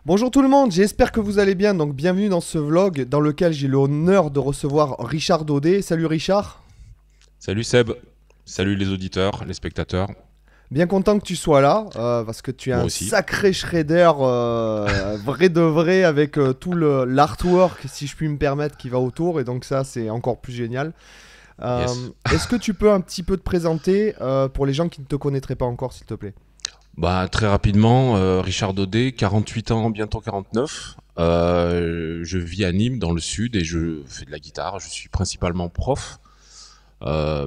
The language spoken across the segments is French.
Bonjour tout le monde, j'espère que vous allez bien. Donc bienvenue dans ce vlog dans lequel j'ai l'honneur de recevoir Richard Daudet. Salut Richard. Salut Seb, salut les auditeurs, les spectateurs, Bien content que tu sois là parce que tu es moi un aussi. sacré shredder vrai de vrai avec tout l'artwork, si je puis me permettre, qui va autour. Et donc ça c'est encore plus génial. Yes. Est-ce que tu peux un petit peu te présenter pour les gens qui ne te connaîtraient pas encore, s'il te plaît? Bah très rapidement, Richard Daudet, 48 ans, bientôt 49. Je vis à Nîmes dans le sud et je fais de la guitare. Je suis principalement prof,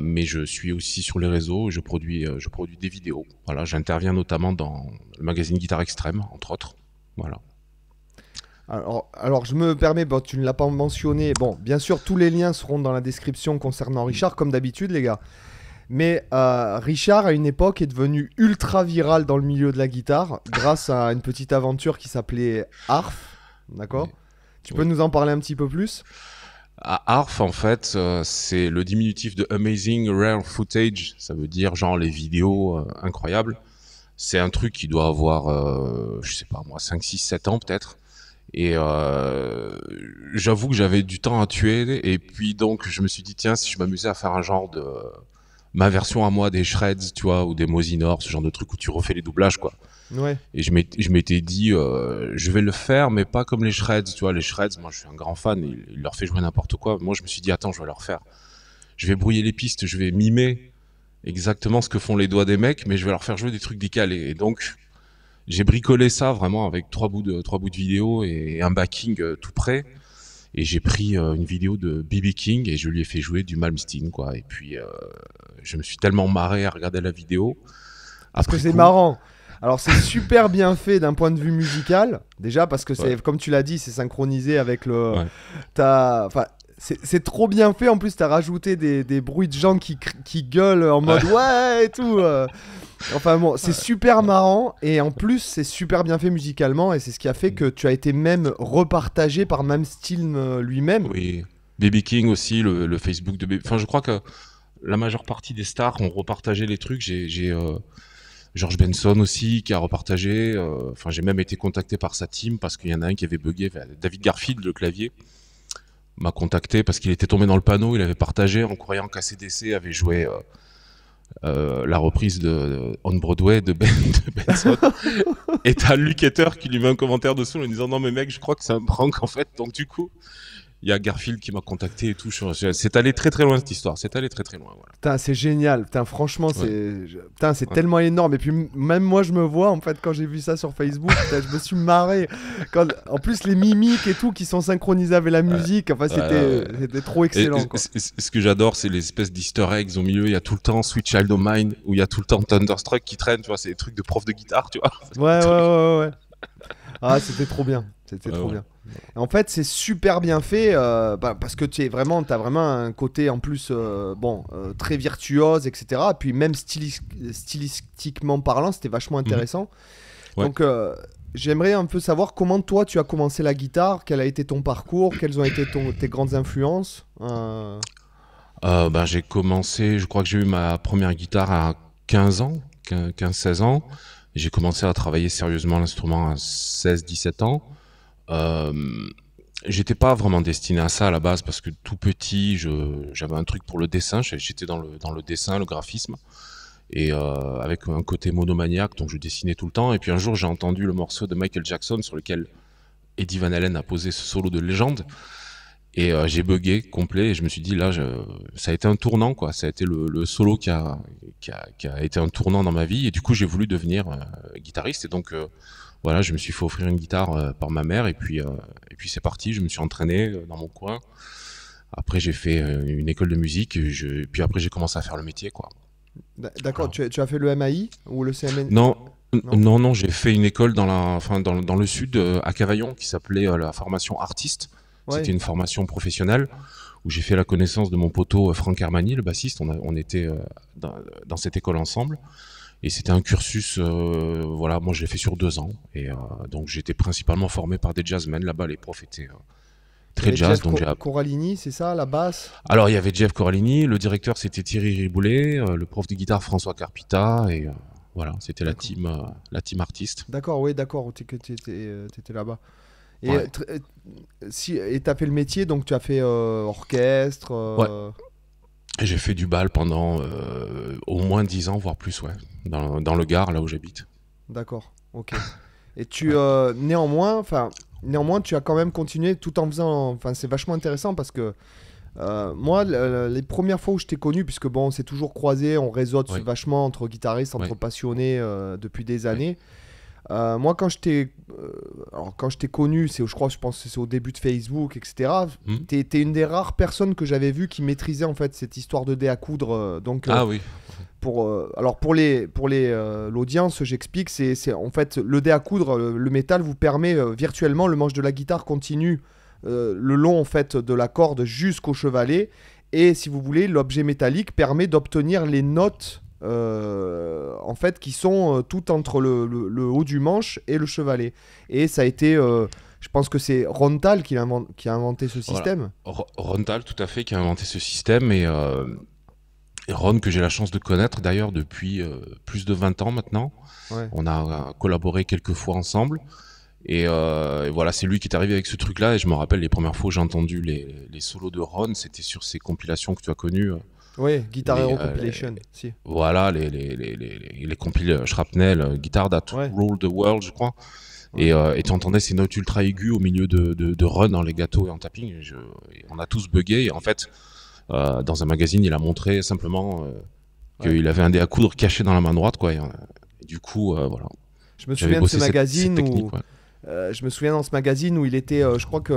mais je suis aussi sur les réseaux. Et je produis des vidéos. Voilà, j'interviens notamment dans le magazine Guitare Extrême, entre autres. Voilà. Alors, je me permets, bon, tu ne l'as pas mentionné. Bon, bien sûr, tous les liens seront dans la description concernant Richard, comme d'habitude, les gars. Mais Richard, à une époque, est devenu ultra viral dans le milieu de la guitare grâce à une petite aventure qui s'appelait Arf. D'accord? Oui. Tu peux Oui. nous en parler un petit peu plus? ARF, en fait, c'est le diminutif de Amazing Rare Footage. Ça veut dire genre les vidéos incroyables. C'est un truc qui doit avoir, je sais pas moi, 5, 6, 7 ans peut-être. Et j'avoue que j'avais du temps à tuer. Et puis donc, je me suis dit, tiens, si je m'amusais à faire un genre de ma version à moi des Shreds, tu vois, ou des Mosinor, ce genre de truc où tu refais les doublages, quoi. Ouais. Et je m'étais dit, je vais le faire, mais pas comme les Shreds, tu vois. Les Shreds, moi, je suis un grand fan. Il leur fait jouer n'importe quoi. Moi, je me suis dit, attends, je vais leur faire. Je vais brouiller les pistes, je vais mimer exactement ce que font les doigts des mecs, mais je vais leur faire jouer des trucs décalés. Et donc, j'ai bricolé ça vraiment avec trois bouts de vidéo et un backing tout prêt. Et j'ai pris une vidéo de B.B. King et je lui ai fait jouer du Malmsteen, quoi. Et puis, je me suis tellement marré à regarder la vidéo. Parce que Après c'est coup, marrant. Alors, c'est super bien fait d'un point de vue musical. Déjà, parce que ouais, c'est, comme tu l'as dit, c'est synchronisé avec le. ouais, Enfin, c'est trop bien fait. En plus, t'as rajouté des bruits de gens qui gueulent en mode ouais et tout. Enfin bon, c'est super marrant et en plus c'est super bien fait musicalement et c'est ce qui a fait que tu as été même repartagé par Malmsteen lui-même. oui. B.B. King aussi, le Facebook de B.B. Enfin, je crois que la majeure partie des stars ont repartagé les trucs. J'ai George Benson aussi qui a repartagé. Enfin, j'ai même été contacté par sa team parce qu'il y en a un qui avait bugué. Enfin, David Garfield, le clavier, m'a contacté parce qu'il était tombé dans le panneau. Il avait partagé en croyant qu'ACDC avait joué la reprise de On Broadway de Benson. Et t'as Luke Hater qui lui met un commentaire dessous en lui disant non mais mec, je crois que c'est un prank en fait. Donc du coup, il y a Garfield qui m'a contacté et tout. C'est allé très très loin cette histoire. C'est allé très très loin. Voilà. Putain, c'est génial. Putain, franchement, Ouais, putain, c'est ouais. tellement énorme. Et puis même moi, je me vois en fait quand j'ai vu ça sur Facebook. Putain, je me suis marré. En plus, les mimiques et tout qui sont synchronisés avec la musique. Enfin, Euh, c'était trop et excellent quoi. ce que j'adore, c'est les espèces d'easter eggs au milieu. Il y a tout le temps Sweet Child O' Mine, où il y a tout le temps Thunderstruck qui traîne. Tu vois, c'est des trucs de prof de guitare, tu vois. Ouais, ouais, ouais, ouais. Ah, c'était trop bien. C'était Ouais, trop ouais. bien. En fait, c'est super bien fait parce que t'as vraiment un côté en plus très virtuose, etc. Et puis même stylistiquement parlant, c'était vachement Mhm. intéressant. Ouais. Donc, j'aimerais un peu savoir comment toi tu as commencé la guitare, quel a été ton parcours, quelles ont été tes grandes influences. Ben, j'ai commencé, je crois que j'ai eu ma première guitare à 15 ans, 15-16 ans. J'ai commencé à travailler sérieusement l'instrument à 16-17 ans. Euh, J'étais pas vraiment destiné à ça à la base parce que tout petit, j'avais un truc pour le dessin. J'étais dans le dessin, le graphisme, et avec un côté monomaniaque, donc je dessinais tout le temps. Et puis un jour, j'ai entendu le morceau de Michael Jackson sur lequel Eddie Van Halen a posé ce solo de légende. Et j'ai bugué complet et je me suis dit là, ça a été un tournant quoi. Ça a été le solo qui a été un tournant dans ma vie et du coup j'ai voulu devenir guitariste et donc voilà, je me suis fait offrir une guitare par ma mère et puis c'est parti. Je me suis entraîné dans mon coin. Après j'ai fait une école de musique, puis après j'ai commencé à faire le métier quoi. D'accord, Voilà. tu as fait le MAI ou le CMN? Non, Non? non, non, j'ai fait une école enfin, dans le sud, à Cavaillon, qui s'appelait la formation artiste. C'était Ouais. une formation professionnelle où j'ai fait la connaissance de mon poteau Franck Hermani, le bassiste. On était dans cette école ensemble. Et c'était un cursus, voilà, moi je l'ai fait sur 2 ans. Et donc j'étais principalement formé par des jazzmen. Là-bas, les profs étaient Il y très avait jazz. Jeff Donc Coralini, c'est ça, la basse? Alors il y avait Jeff Coralini, le directeur c'était Thierry Riboulet, le prof de guitare François Carpita. Et Voilà, c'était D'accord. la team artiste. D'accord, oui, d'accord, que t'étais là-bas. Et Ouais. et t'as fait le métier, donc tu as fait orchestre. Ouais. Et j'ai fait du bal pendant au moins 10 ans, voire plus, ouais. Dans le Gard, là où j'habite. D'accord, ok. Et Ouais. néanmoins, tu as quand même continué tout en faisant. Enfin, c'est vachement intéressant parce que moi, les premières fois où je t'ai connu, puisque bon, on s'est toujours croisé, on réseaute Ouais. vachement entre guitaristes, entre Ouais. passionnés depuis des Ouais. années. Moi, quand je t'ai connu, je pense que c'est au début de Facebook, etc. Hmm. T'es une des rares personnes que j'avais vu qui maîtrisait en fait cette histoire de dé à coudre. Ah oui. Pour l'audience, j'explique, c'est en fait le dé à coudre, le métal vous permet virtuellement, le manche de la guitare continue le long en fait de la corde jusqu'au chevalet, et si vous voulez, l'objet métallique permet d'obtenir les notes en fait qui sont tout entre le haut du manche et le chevalet. Et ça a été, je pense que c'est Rontal qui a inventé ce Voilà. système. Rontal, tout à fait, qui a inventé ce système. Et Ron, que j'ai la chance de connaître d'ailleurs depuis plus de 20 ans maintenant. Ouais. On a collaboré quelques fois ensemble. Et voilà, c'est lui qui est arrivé avec ce truc-là. Et je me rappelle les premières fois où j'ai entendu les solos de Ron, c'était sur ces compilations que tu as connues. Ouais, Guitar Les, Hero euh, Compilation, si. voilà, les compiles Shrapnel, Guitar That Ouais, Rule the World, je crois. ouais. Et tu entendais ces notes ultra aiguës au milieu de Ron dans les gâteaux et en tapping. Et on a tous bugué. Et en fait, dans un magazine, il a montré simplement Ouais. qu'il avait un dé à coudre caché dans la main droite, quoi. Et du coup, voilà. Je me J'avais souviens de ce bossé cette magazine technique, où ouais. je me souviens dans ce magazine où il était, je crois que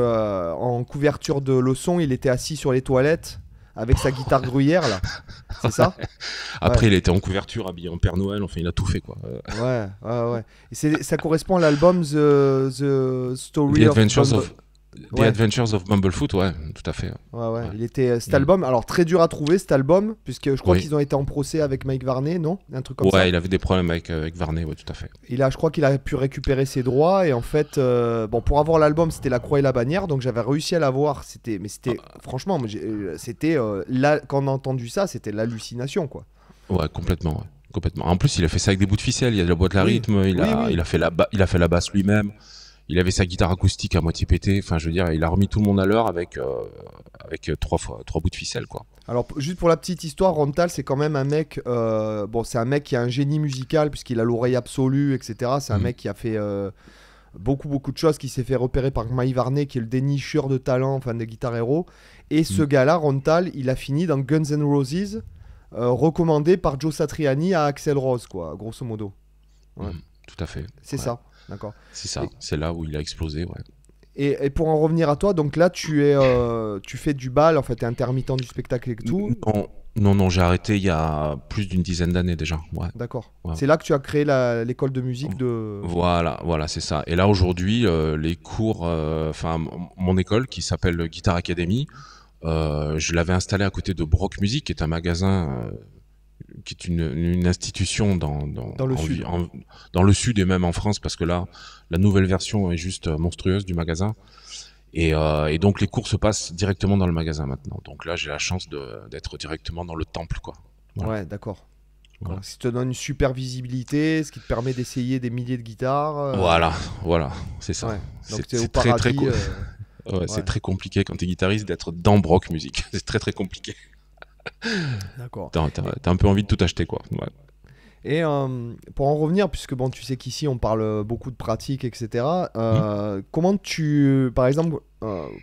en couverture de leçon, il était assis sur les toilettes avec sa guitare gruyère là. C'est ça? Ouais, Après, il était en couverture, habillé en Père Noël. Enfin, il a tout fait, quoi. ouais. Et ça correspond à l'album The The Story of Adventures Bumble. of The Ouais, Adventures of Bumblefoot, ouais, tout à fait. ouais. Ouais. Il était cet Mm. album. Alors très dur à trouver cet album puisque je crois Oui. qu'ils ont été en procès avec Mike Varney, non? Un truc comme Ouais, ça. il avait des problèmes avec Varney, ouais, tout à fait. Je crois qu'il a pu récupérer ses droits et en fait, bon, pour avoir l'album, c'était La Croix et la Bannière, donc j'avais réussi à l'avoir. Franchement, c'était là, quand on a entendu ça, c'était l'hallucination, quoi. Ouais, complètement, ouais. Complètement. En plus, il a fait ça avec des bouts de ficelle. Il y a de la boîte à Oui, rythme. oui. Il a fait la basse lui-même. Il avait sa guitare acoustique à moitié pétée. Enfin, je veux dire, il a remis tout le monde à l'heure avec trois bouts de ficelle, quoi. Alors, juste pour la petite histoire, Rontal, c'est quand même un mec. Bon, c'est un mec qui a un génie musical puisqu'il a l'oreille absolue, etc. C'est un Mhm. mec qui a fait beaucoup de choses, qui s'est fait repérer par Mike Varney, qui est le dénicheur de talent, enfin des Guitar Hero. Et ce Mhm. gars-là, Rontal, il a fini dans Guns N' Roses, recommandé par Joe Satriani à Axl Rose, quoi, grosso modo. Ouais, Mhm. Tout à fait. c'est Ouais. ça, d'accord. C'est ça. Et, C'est là où il a explosé, ouais. et pour en revenir à toi, donc là, tu fais du bal, en fait, t'es intermittent du spectacle et tout. Non, j'ai arrêté il y a plus d'une dizaine d'années déjà. Ouais. D'accord. Ouais. C'est là que tu as créé l'école de musique de. Voilà, c'est ça. Et là aujourd'hui, les cours, mon école qui s'appelle Guitar Academy, je l'avais installée à côté de Brock Music, qui est un magasin, qui est une institution Dans le sud. dans le sud et même en France, parce que là, la nouvelle version est juste monstrueuse du magasin. Et donc les cours se passent directement dans le magasin maintenant. Donc là, j'ai la chance d'être directement dans le temple, quoi. Voilà. Ouais, d'accord. Voilà. Ce qui te donne une super visibilité, ce qui te permet d'essayer des milliers de guitares. Voilà, c'est ça. Ouais. Donc t'es au C'est très paradis. ouais, Ouais, c'est très compliqué quand t'es guitariste d'être dans Brock Music. C'est très compliqué. d'accord. T'as un peu envie de tout acheter, quoi. Ouais. Et pour en revenir, puisque bon, tu sais qu'ici on parle beaucoup de pratique, etc. Par exemple,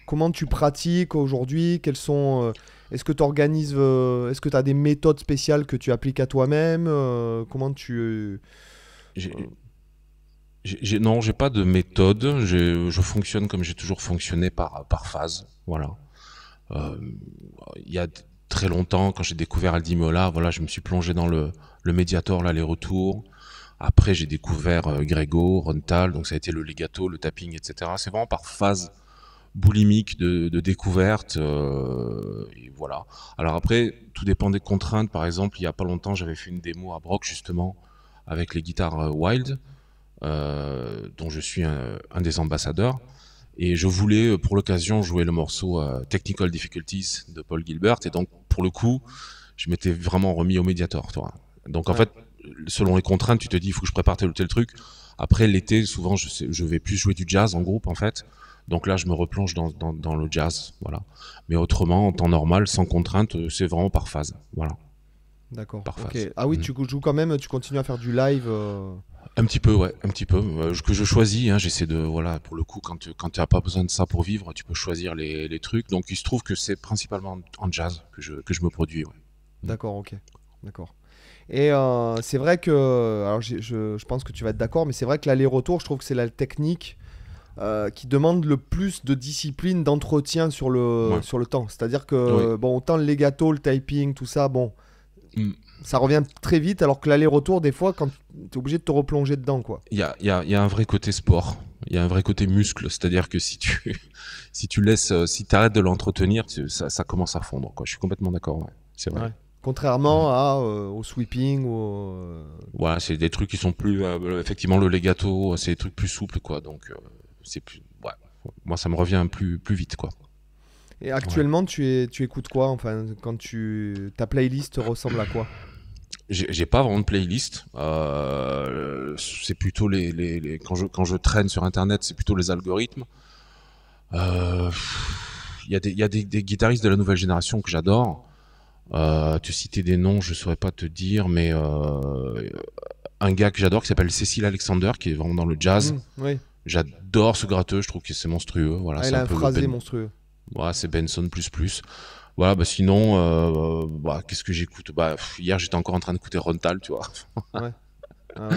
comment tu pratiques aujourd'hui? Est-ce que tu organises, est-ce que tu as des méthodes spéciales que tu appliques à toi-même? Comment tu, J'ai- non, j'ai pas de méthode. Je fonctionne comme j'ai toujours fonctionné par phase. Voilà. Euh, il y a très longtemps, quand j'ai découvert Aldimola, voilà, je me suis plongé dans le Mediator, l'aller-retour. Après, j'ai découvert Grego, Rontal, donc ça a été le legato, le tapping, etc. C'est vraiment par phase boulimique de découverte. Et voilà. Alors après, tout dépend des contraintes. Par exemple, il y a pas longtemps, j'avais fait une démo à Brock, justement, avec les guitares Wild, dont je suis un des ambassadeurs. Et je voulais, pour l'occasion, jouer le morceau Technical Difficulties de Paul Gilbert. Et donc, pour le coup, je m'étais vraiment remis au Mediator, tu vois. Donc, en Ouais. fait, selon les contraintes, tu te dis il faut que je prépare tel ou tel truc. Après l'été, souvent je vais plus jouer du jazz en groupe en fait. Donc là, je me replonge dans le jazz, voilà. Mais autrement, en temps normal, sans contrainte, c'est vraiment par phase, voilà, D'accord. par Ok. phase. Ah oui, tu joues quand même, tu continues à faire du live. Un petit peu, ouais, un petit peu. Que je choisis, hein, j'essaie de, voilà, pour le coup, quand tu n'as pas besoin de ça pour vivre, tu peux choisir les trucs. Donc il se trouve que c'est principalement en jazz que je me produis, ouais. D'accord, ok. D'accord. Et c'est vrai que, alors je pense que tu vas être d'accord, mais c'est vrai que l'aller-retour, je trouve que c'est la technique qui demande le plus de discipline, d'entretien Ouais. sur le temps. C'est-à-dire Oui. que, bon, autant le legato, le typing, tout ça, bon, Mm. ça revient très vite, alors que l'aller-retour, des fois, quand t'es obligé de te replonger dedans, quoi. Il y a un vrai côté sport, il y a un vrai côté muscle, c'est-à-dire que si tu laisses, si t'arrêtes de l'entretenir, ça commence à fondre, quoi. Je suis complètement d'accord, ouais. C'est vrai. Ouais. Contrairement au sweeping ou Voilà, c'est des trucs qui sont plus, effectivement, le legato, c'est des trucs plus souples, quoi. Donc, c'est plus, ouais. Moi, ça me revient plus vite, quoi. Et Ouais. actuellement, tu écoutes quoi? Enfin, ta playlist ressemble à quoi? J'ai pas vraiment de playlist. C'est plutôt quand je traîne sur Internet, c'est plutôt les algorithmes. Euh, il y a des guitaristes de la nouvelle génération que j'adore. Te citer des noms, je saurais pas te dire, mais un gars que j'adore qui s'appelle Cécile Alexander, qui est vraiment dans le jazz. Oui. J'adore ce gratteux, je trouve que c'est monstrueux. Voilà, Ah, il c'est a un un peu phrasé monstrueux. voilà, c'est Benson plus plus. Voilà, bah sinon, bah, qu'est-ce que j'écoute? Bah, hier j'étais encore en train d'écouter Rontal, tu vois. Ouais. Ah ouais.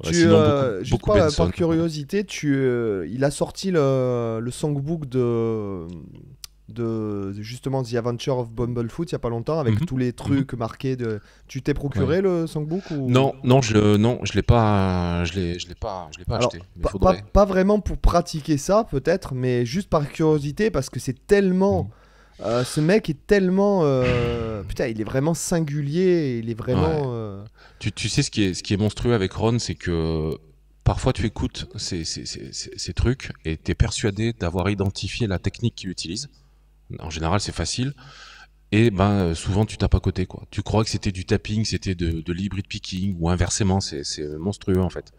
Ouais, sinon Juste beaucoup Benson. par curiosité, il a sorti le songbook de justement The Adventure of Bumblefoot il y a pas longtemps avec Mhm, tous les mhm. trucs marqués de. Tu t'es Ouais. procuré le songbook ou. Non, je l'ai pas, je l'ai pas Alors, acheté. Mais faudrait. pas vraiment pour pratiquer ça peut-être, mais juste par curiosité parce que c'est tellement. Mhm. Ce mec est tellement. Putain, il est vraiment singulier, il est Ouais. vraiment. Tu sais ce qui est monstrueux avec Ron, c'est que parfois tu écoutes ces trucs et t'es persuadé d'avoir identifié la technique qu'il utilise. En général, c'est facile. Et ben souvent tu tapes à côté, quoi. Tu crois que c'était du tapping, c'était de l'hybrid picking ou inversement, c'est monstrueux en fait.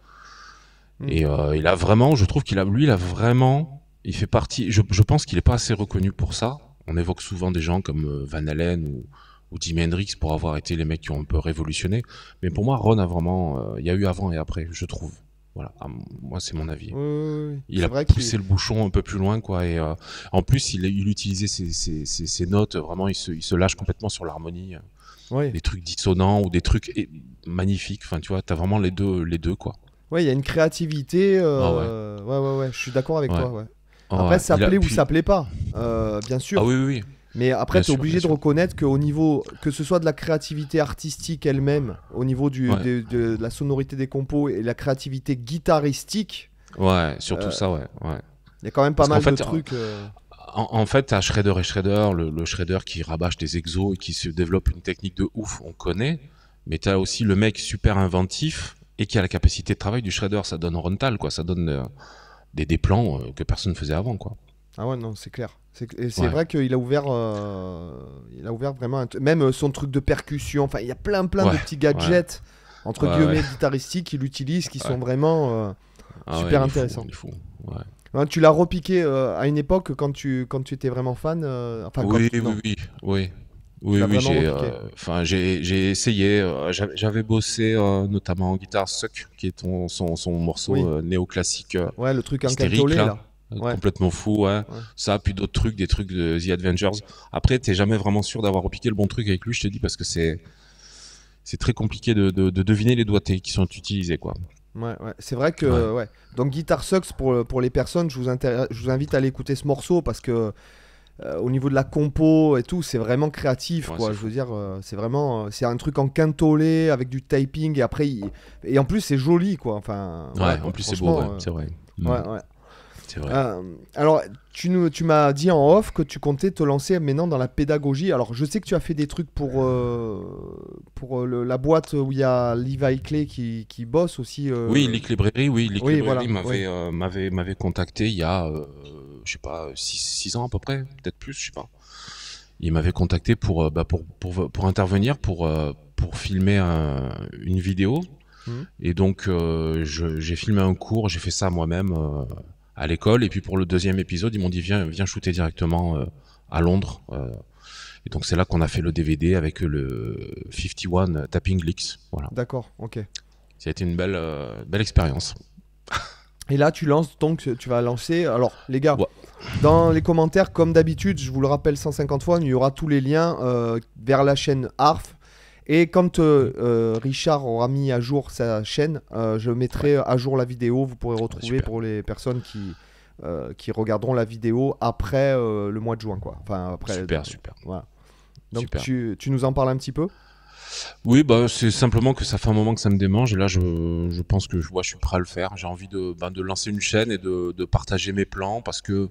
Hmm. Et il a vraiment, je trouve il a vraiment, il fait partie. Je pense qu'il est pas assez reconnu pour ça. On évoque souvent des gens comme Van Halen ou Jimi Hendrix pour avoir été les mecs qui ont un peu révolutionné. Mais pour moi, Ron a vraiment, il y a eu avant et après, je trouve. Voilà, moi c'est mon avis. Oui, oui, oui. Il C'est a vrai poussé le bouchon un peu plus loin, quoi. Et en plus, il utilisait ses notes. Vraiment, il se lâche complètement sur l'harmonie. Oui. Des trucs dissonants ou des trucs magnifiques. Enfin, tu vois, t'as vraiment les deux, quoi. Ouais, il y a une créativité. Ah ouais, Ouais, ouais, ouais. Je suis d'accord avec ouais, toi. Ouais. ah Après, ouais. ça plaît ou Puis, ça plaît pas, bien ah sûr. oui, oui, oui. Mais après, Bien tu es sûr, bien obligé de sûr. reconnaître qu'au niveau, que ce soit de la créativité artistique elle-même, au niveau Ouais, de la sonorité des compos et la créativité guitaristique, ouais, surtout euh, ça, ouais, ouais. il y a quand même pas Parce qu'en mal de fait, trucs. en fait, t'as Shredder et Shredder, le Shredder qui rabâche des exos et qui se développe une technique de ouf, on connaît. Mais t'as aussi le mec super inventif et qui a la capacité de travail du Shredder. Ça donne Rontal, quoi. Ça donne des plans que personne ne faisait avant, quoi. Ah ouais, non, c'est clair. Et c'est Ouais, vrai il a ouvert vraiment même son truc de percussion. Enfin, il y a plein de ouais, petits ouais, gadgets entre ouais, ouais, guillemets guitaristiques qu'il utilise qui ouais. sont vraiment Ah ouais, super intéressants. il est fou. Ouais. Hein, tu l'as repiqué à une époque quand tu étais vraiment fan. Enfin, Oui, oui, non, oui, oui. tu Oui, l'as oui, vraiment repiqué. enfin, j'ai essayé. J'avais bossé notamment en guitare Suck, qui est son morceau Oui, néoclassique ouais, le truc hystérique encantolé là, là. Ouais, complètement fou, ouais. ouais. Ça, puis d'autres trucs, des trucs de The Adventures. Après, t'es jamais vraiment sûr d'avoir repiqué le bon truc avec lui, je te dis, parce que c'est très compliqué de deviner les doigtés qui sont utilisés, quoi. Ouais, ouais. C'est vrai Ouais, que ouais. Donc Guitar Sucks pour les personnes, je vous invite à aller écouter ce morceau parce que au niveau de la compo et tout, c'est vraiment créatif ouais, quoi. c'est Je veux fou. dire, c'est vraiment c'est un truc en quintolé avec du typing et après et en plus c'est joli quoi. Enfin voilà Ouais, en quoi. plus c'est beau, ouais, Franchement, c'est vrai. ouais Mm, ouais. c'est vrai. Alors, tu m'as dit en off que tu comptais te lancer maintenant dans la pédagogie. Alors, je sais que tu as fait des trucs pour la boîte où il y a Levi Clay qui bosse aussi. Oui, Lick Oui, Librairie voilà. Oui. m'avait contacté il y a, je sais pas, 6 ans à peu près, peut-être plus, je sais pas. Il m'avait contacté pour intervenir, pour filmer une vidéo. Et donc, j'ai filmé un cours, j'ai fait ça moi-même à l'école. Et puis pour le deuxième épisode, ils m'ont dit viens shooter directement à Londres. Et donc c'est là qu'on a fait le DVD avec le 51 Tapping Licks. Voilà. D'accord, ok. Ça a été une belle expérience. Et là, tu vas lancer. Alors, les gars, Ouais. dans les commentaires, comme d'habitude, je vous le rappelle 150 fois, il y aura tous les liens vers la chaîne ARF. Et quand Richard aura mis à jour sa chaîne, je mettrai à jour la vidéo. Vous pourrez retrouver Super. pour les personnes qui regarderont la vidéo après le mois de juin, quoi. Enfin, après. Super. Voilà. Donc, Super. tu nous en parles un petit peu? Oui, bah, c'est simplement que ça fait un moment que ça me démange et là je pense que je suis prêt à le faire. J'ai envie de lancer une chaîne et de partager mes plans parce que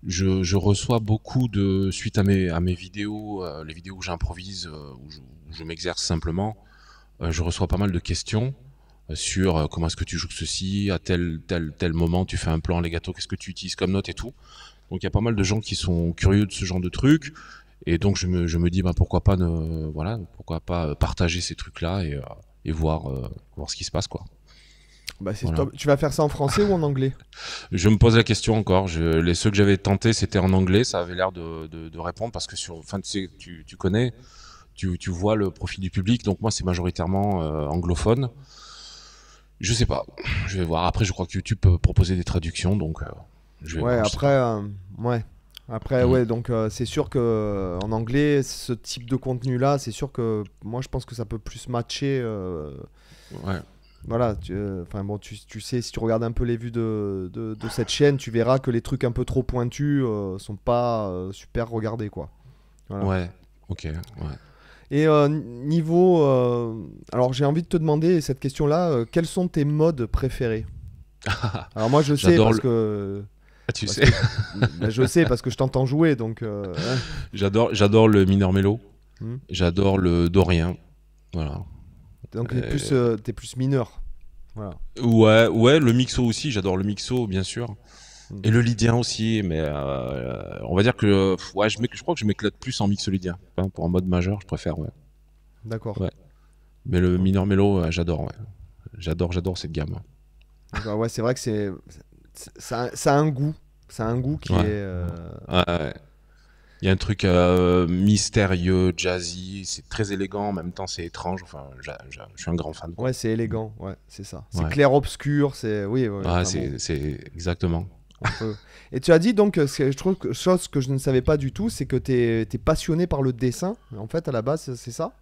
je reçois beaucoup suite à mes vidéos, les vidéos où j'improvise, où je m'exerce simplement, je reçois pas mal de questions sur comment est-ce que tu joues ceci, à tel moment tu fais un plan, les gâteaux, qu'est-ce que tu utilises comme note et tout. Donc il y a pas mal de gens qui sont curieux de ce genre de trucs. Et donc je me dis pourquoi pas partager ces trucs-là et voir ce qui se passe, quoi. Bah, c'est Voilà. top. Tu vas faire ça en français ou en anglais? Je me pose la question encore. Ceux que j'avais tentés, c'était en anglais. Ça avait l'air de répondre parce que tu connais, tu vois le profil du public. Donc moi, c'est majoritairement anglophone. Je sais pas. Je vais voir. Après, je crois que YouTube peut proposer des traductions, donc je vais Ouais, voir. après, ouais. Après, Mhm. ouais, donc c'est sûr que en anglais, ce type de contenu-là, c'est sûr que moi, je pense que ça peut plus matcher. Ouais. Voilà, enfin bon, tu sais, si tu regardes un peu les vues de cette chaîne, tu verras que les trucs un peu trop pointus sont pas super regardés, quoi. Voilà. Ouais. Ok. Ouais. Et niveau, alors j'ai envie de te demander cette question-là, quels sont tes modes préférés? Alors moi, je sais J'adore parce le. que, Ah, tu parce sais. que bah, je sais parce que je t'entends jouer, donc. Ouais. J'adore le mineur mélo. Hmm. J'adore le dorien. Voilà. Donc t'es plus mineur. Voilà. Ouais, le mixo aussi, j'adore le mixo, bien sûr. Hmm. Et le lydien aussi, mais on va dire que ouais, je crois que je m'éclate plus en mixo lydien. Enfin, pour un mode majeur, je préfère, ouais. D'accord. Ouais. Mais le Ok. mineur mélo, j'adore, ouais. J'adore cette gamme. Donc, ouais, c'est vrai que ça a un goût. Ça a un goût qui Ouais. est. Ouais. Il y a un truc mystérieux, jazzy, c'est très élégant, en même temps c'est étrange. Enfin, je suis un grand fan, quoi. Ouais, c'est élégant. Ouais, c'est ça. C'est Ouais. clair-obscur. C'est. Oui, ouais, Ah, enfin, bon, c'est exactement. on peut- Et tu as dit donc, je trouve que chose que je ne savais pas du tout, c'est que t'es passionné par le dessin. En fait, à la base, c'est ça?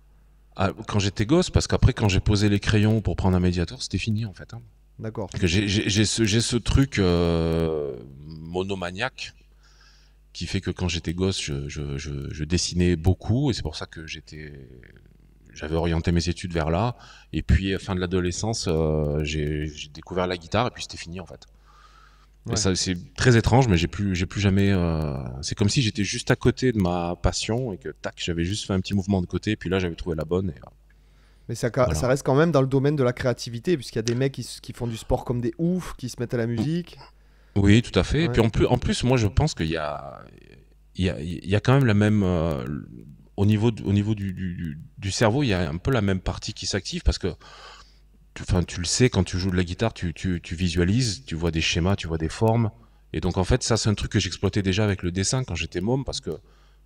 Ah, quand j'étais gosse, parce qu'après, quand j'ai posé les crayons pour prendre un médiator, c'était fini, en fait, hein. D'accord. Parce que j'ai ce truc monomaniaque qui fait que quand j'étais gosse, je dessinais beaucoup et c'est pour ça que j'avais orienté mes études vers là. Et puis, à la fin de l'adolescence, j'ai découvert la guitare et puis c'était fini, en fait. Et Ouais. ça, c'est très étrange, mais j'ai plus jamais. C'est comme si j'étais juste à côté de ma passion et que tac, j'avais juste fait un petit mouvement de côté, et puis là, j'avais trouvé la bonne. Et, Mais ça voilà. reste quand même dans le domaine de la créativité, puisqu'il y a des mecs qui font du sport comme des oufs, qui se mettent à la musique. Oui, tout à fait. Et Ouais. puis en plus, moi, je pense qu'il y a quand même la même. Au niveau du cerveau, il y a un peu la même partie qui s'active parce que tu le sais, quand tu joues de la guitare, tu visualises, tu vois des schémas, tu vois des formes. Et donc, en fait, ça, c'est un truc que j'exploitais déjà avec le dessin quand j'étais môme parce que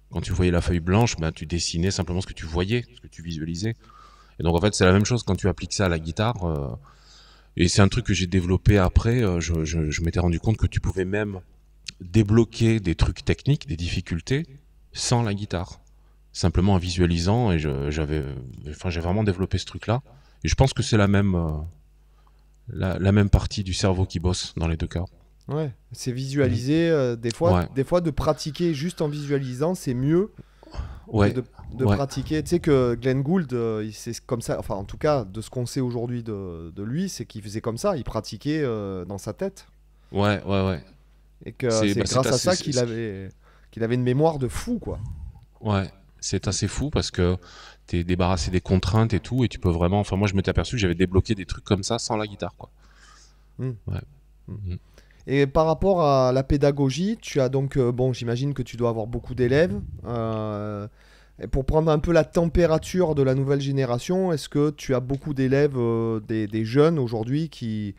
quand tu voyais la feuille blanche, ben, tu dessinais simplement ce que tu voyais, ce que tu visualisais. Et donc, en fait, c'est la même chose quand tu appliques ça à la guitare. Et c'est un truc que j'ai développé après. Je m'étais rendu compte que tu pouvais même débloquer des trucs techniques, des difficultés, sans la guitare. Simplement en visualisant. Et j'ai vraiment développé ce truc-là. Et je pense que c'est la même partie du cerveau qui bosse dans les deux cas. Ouais, c'est visualiser. Ouais, Des fois, de pratiquer juste en visualisant, c'est mieux que ouais, de ouais, pratiquer. Tu sais que Glenn Gould, c'est comme ça. Enfin, en tout cas, de ce qu'on sait aujourd'hui de lui, c'est qu'il faisait comme ça. Il pratiquait dans sa tête. ouais. Et que c'est C'est grâce à assez, ça qu'il avait une mémoire de fou, quoi. ouais, c'est assez fou parce que t'es débarrassé des contraintes et tout, et tu peux vraiment. Enfin, moi, je m'étais aperçu que j'avais débloqué des trucs comme ça sans la guitare, quoi. Hmm. Ouais. Hmm. Mhm. Et par rapport à la pédagogie, tu as donc, bon, j'imagine que tu dois avoir beaucoup d'élèves. Et pour prendre un peu la température de la nouvelle génération, est-ce que tu as beaucoup d'élèves, des jeunes aujourd'hui qui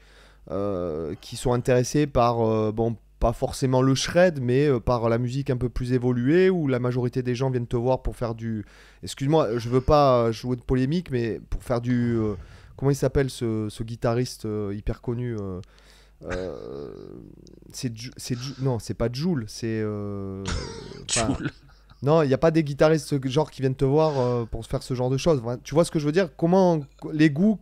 sont intéressés par, bon, pas forcément le shred, mais par la musique un peu plus évoluée, où la majorité des gens viennent te voir pour faire du... Excuse-moi, je veux pas jouer de polémique, mais pour faire du... comment il s'appelle ce guitariste hyper connu non, c'est pas Jul, c'est... enfin, Joule. non, il n'y a pas des guitaristes genre qui viennent te voir pour faire ce genre de choses. Enfin, tu vois ce que je veux dire?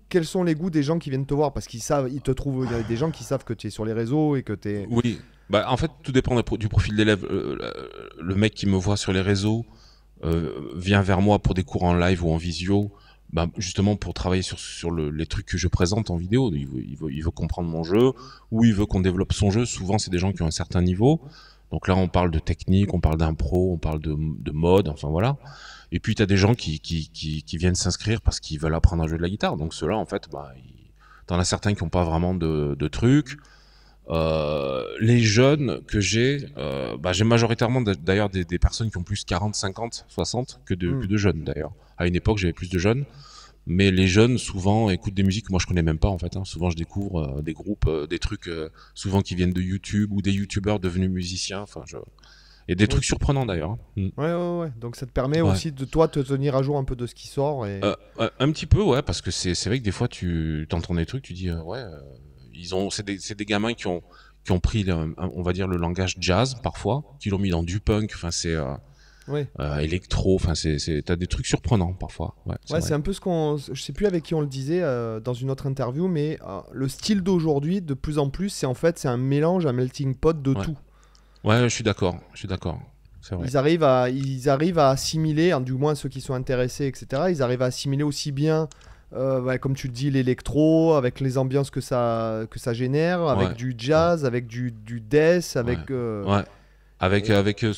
Quels sont les goûts des gens qui viennent te voir? Parce qu'ils savent, ils te trouvent, il y a des gens qui savent que tu es sur les réseaux et que tu es... Oui, bah, en fait, tout dépend du profil d'élève. Le mec qui me voit sur les réseaux vient vers moi pour des cours en live ou en visio, bah, justement pour travailler sur les trucs que je présente en vidéo. Il veut comprendre mon jeu, ou il veut qu'on développe son jeu. Souvent, c'est des gens qui ont un certain niveau. Donc là, on parle de technique, on parle d'impro, on parle de mode, enfin voilà. Et puis, tu as des gens qui viennent s'inscrire parce qu'ils veulent apprendre à jouer de la guitare. Donc ceux-là, en fait, bah, t'en as certains qui n'ont pas vraiment de trucs. Les jeunes que j'ai, bah, j'ai majoritairement d'ailleurs des personnes qui ont plus 40, 50, 60 que de jeunes d'ailleurs. À une époque, j'avais plus de jeunes. Mais les jeunes, souvent, écoutent des musiques que moi je connais même pas en fait. Hein. Souvent, je découvre des groupes, des trucs, souvent qui viennent de YouTube ou des YouTubeurs devenus musiciens. Enfin, et des trucs surprenants d'ailleurs. Hein. Ouais. Donc ça te permet Ouais. aussi de toi te tenir à jour un peu de ce qui sort. Et... Un petit peu, ouais, parce que c'est vrai que des fois, tu t'entends des trucs, tu dis, c'est des gamins qui ont pris, on va dire, le langage jazz parfois, qui l'ont mis dans du punk. Enfin, c'est Ouais. électro. Enfin, t'as des trucs surprenants parfois. Ouais, Ouais, vrai. c'est un peu ce qu'on... Je sais plus avec qui on le disait dans une autre interview, mais le style d'aujourd'hui, de plus en plus, c'est un mélange, un melting pot de Ouais. tout. Ouais, je suis d'accord. C'est vrai. Ils arrivent à assimiler, hein, du moins ceux qui sont intéressés, etc. Ils arrivent à assimiler aussi bien, ouais, comme tu le dis, l'électro, avec les ambiances que ça génère, avec Ouais. du jazz, avec du death, avec... Ouais. Avec, et-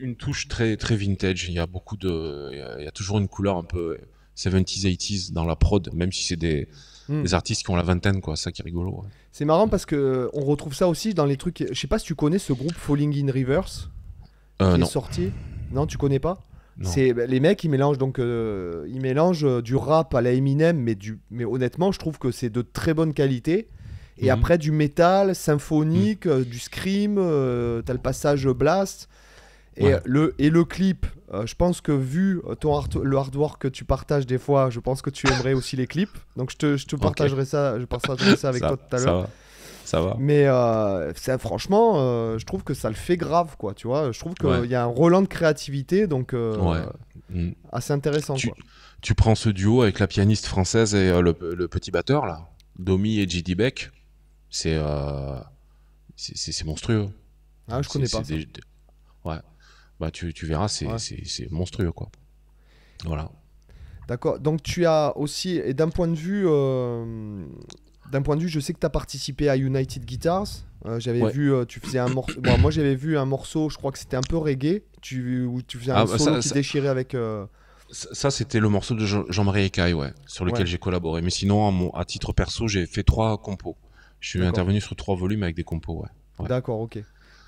une touche très, très vintage. Il y a il y a toujours une couleur un peu 70s, 80s dans la prod, même si c'est Hmm. des artistes qui ont la vingtaine, quoi. Ça qui est rigolo. Ouais. C'est marrant parce que on retrouve ça aussi dans les trucs... Je sais pas si tu connais ce groupe Falling in Reverse, qui est Non, sorti. Non, tu connais pas? non. Les mecs, ils mélangent donc du rap à la Eminem, mais honnêtement, je trouve que c'est de très bonne qualité. Et Mhm. après du métal symphonique, du scream, t'as le passage blast et Ouais. le clip. Je pense que vu le artwork que tu partages des fois, je pense que tu aimerais aussi les clips. Donc je te partagerai ça, je partagerai ça avec toi tout à l'heure. Ça va. Mais franchement, je trouve que ça le fait grave, quoi. Tu vois, je trouve qu'il Ouais. y a un relan de créativité, donc Ouais. Mm. assez intéressant, Tu, quoi. tu prends ce duo avec la pianiste française et le petit batteur, là, Domi et J.D. Beck, c'est c'est monstrueux. Ah, je connais pas ça. Ouais. Bah, tu verras, Ouais. c'est monstrueux, quoi. Voilà. D'accord. Donc tu as aussi, et d'un point de vue, je sais que tu as participé à United Guitars. J'avais Ouais. vu, tu faisais un morceau. Bon, moi j'avais vu un morceau, je crois que c'était un peu reggae, où tu faisais un Ah, bah, solo qui déchirait avec. ça, c'était le morceau de Jean-Marie Ecaille, ouais, sur lequel Ouais. j'ai collaboré. Mais sinon, à titre perso, j'ai fait 3 compos. Je suis D'accord. intervenu sur 3 volumes avec des compos, ouais. Ouais. D'accord, ok.